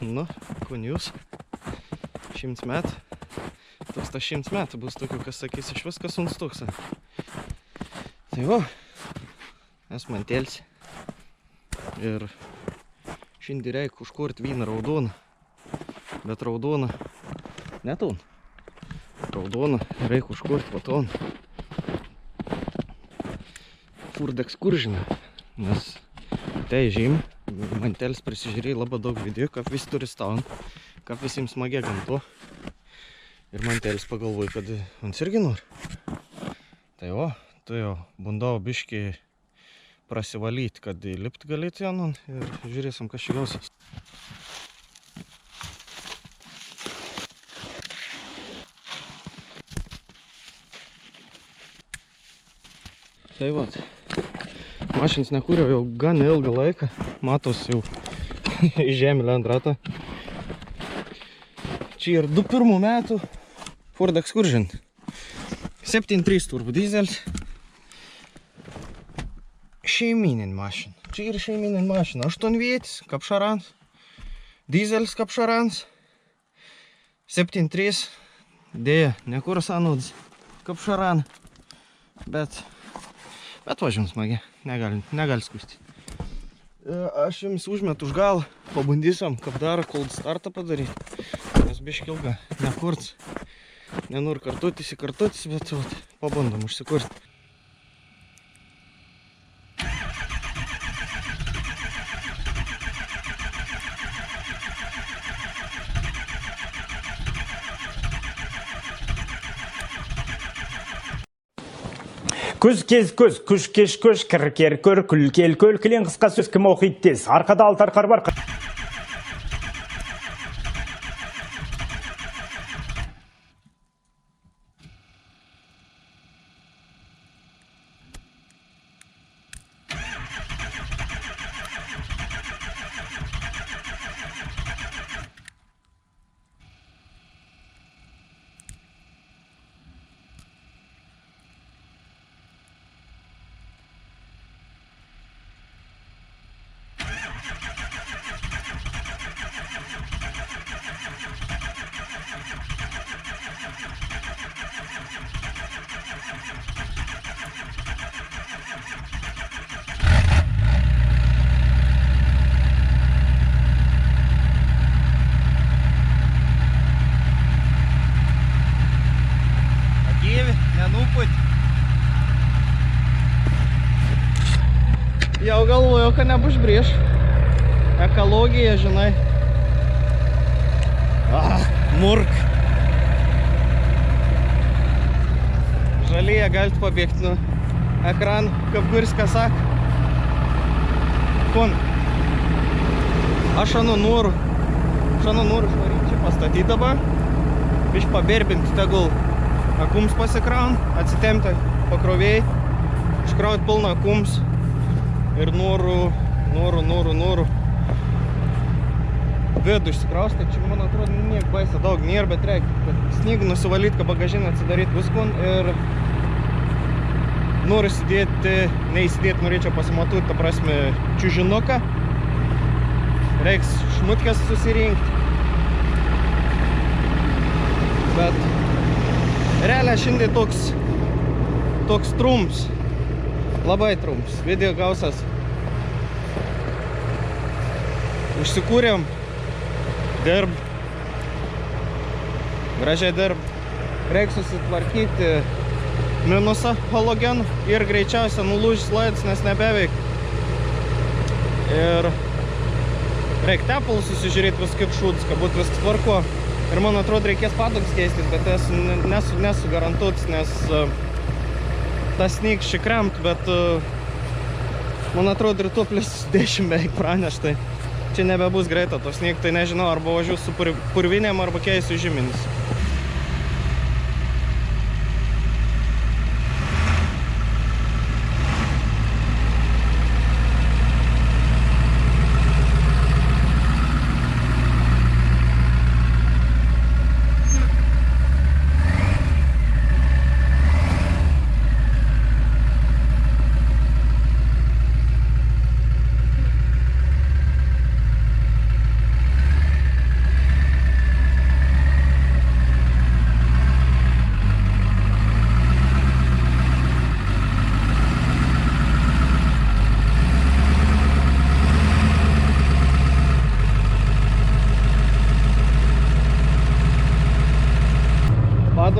Nu, kun jūs 100 metų, 1100 metų bus tokių, kas sakys, iš viskas unstūksa. Tai va, es man telsi. Ir šiandien reik užkurt vyną raudoną. Bet raudoną ne ton. Raudoną reik užkurt po ton. Ford Excursion. Nes tai žym, man telis prisižiūrėjai labai daug video, kaip visi turistaun, kaip visiems smagia gamto. Ir man telis pagalvoj, kad ans irgi nori. Tai o, tu jau bandau biškį prasivalyti, kad lipt galėtų jan ir žiūrėsim, kas čia gausis. Tai vat, mašinas nekūriau jau gan ilgą laiką, matos jau žemė ant ratą. Čia ir 21 metų Ford Excursion. 7.3 turbo dizelis. Šeiminin mašina. Čia ir šeiminin mašina. 8 vietis, kapšarans. Dizelis kapšarans. 7.3. Dėja, nekur sąnaudas kapšaran. Bet važiuom smagiai, negali skusti. Aš jums užmetu už galą, pabandysim, kaip dar cold startą padaryti. Nes biški ilga, nekurts. Nenoriu kartuotis, bet pabandom užsikurti. Күз кез көз, күш кеш көш, кір кер көр, күл кел көл, кілең қысқа сөз кім оқиды тез. Арқада алты арқар бар. Jau galvoju, kad nebus prieš. Ekologija, žinai. Murk. Žalyje galite pabėgti nuo ekranų, kaip Gurska sako. Kon. Aš noriu švaryti čia pastatyti dabar. Bišk paberbinti, tegul akums pasikraun, atsitemti pakrovėjai, iškrauti pilną akums. Ir noriu vidų išsikrausti, čia man atrodo niek baisa daug nėra, bet reikia snygą nusivalyti, kad bagažinę atsidaryti viskon ir noriu neįsidėti, norėčiau pasimatuoti, ta prasme, čiužinuką, reiks šmutkės susirinkti, bet realiai šiandien toks trumps. Labai trumps. Video gausas. Užsikūrėm. Dirb. Gražiai dirb. Reiks susitvarkyti minusą halogenų ir greičiausia nulūžis laidas, nes nebeveik. Ir reik tepalus susižiūrėti vis kaip šūdus, kad būtų viskas tvarko. Ir man atrodo reikės padoks keistis, bet nesu garantuotis, nes tas snygs čia kremt, bet man atrodo ryto plus 10 beveik praneštai. Čia nebebus greita to snyg, tai nežinau, arba važiuosiu su purvinėm, arba keisiu žyminis.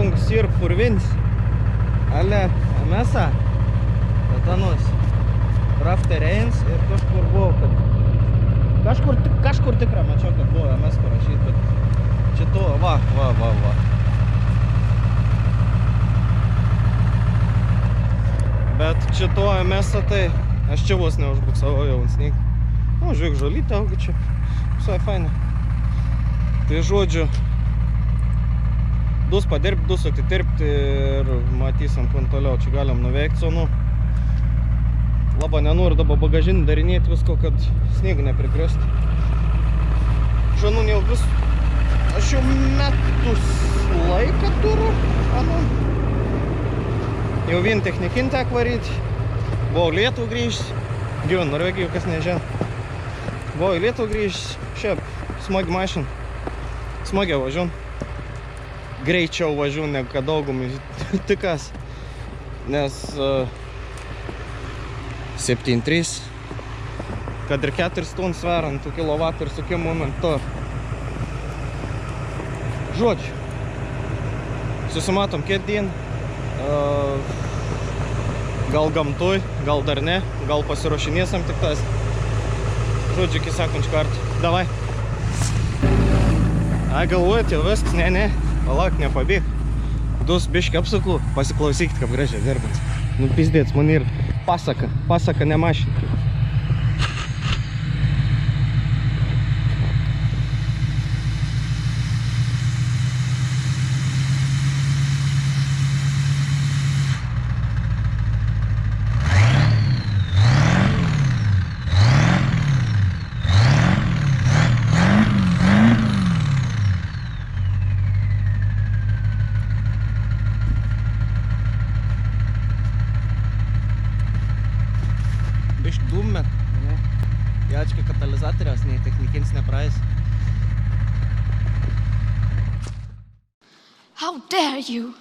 lung sir purvins. Ale mesa. Tatanus. Raftereins ir kažkur buvo, kad... Kažkur tikra mačiau, kad buvo MS parašyt, bet... Čia to, va. Bet čia to MS-a tai... Aš čia vos neužbuksavau jau ant snyk. Nu, žiūrėk, žolytė auga čia. Visai fainai. Tai žodžiu, dus padirbti, dus atitirpti ir matysim, kun toliau čia galim nuveikti zonu. Labai nenoriu dabar bagažinį darinėti visko, kad sniegų neprikrėsti. Žanu, jau vis... Aš jau metus laiką turiu, Jau vien technikin tek varyti. Buvau Lietuvą grįžti. Gyvenu Norvegijoje, kas nežino. Buvau į Lietuvą grįžti. Šiaip smagi mašina. Smagiau važiuoju. Greičiau važiuoju negu kad daugumai tikas. Nes 7.3. Kad ir 4 stundas sverant, tų kilovatų ir tokiu momentu. Žodžiu. Susimatom kitą dieną. Gal gamtoj, gal dar ne, gal pasiruošinėsim tik tas. Žodžiu, iki sekančių kartų. Davai. Galvojat, jau viskas, ne, palauk, nepabėg. Dus biškį apsukų, pasiklausykit, kaip gražiai dirbant. Nu, pizdėts, man ir pasaka ne mašina. Bišk dūmė, jačkai katalizatoriaus, nei technikinis nepraeis. How dare you!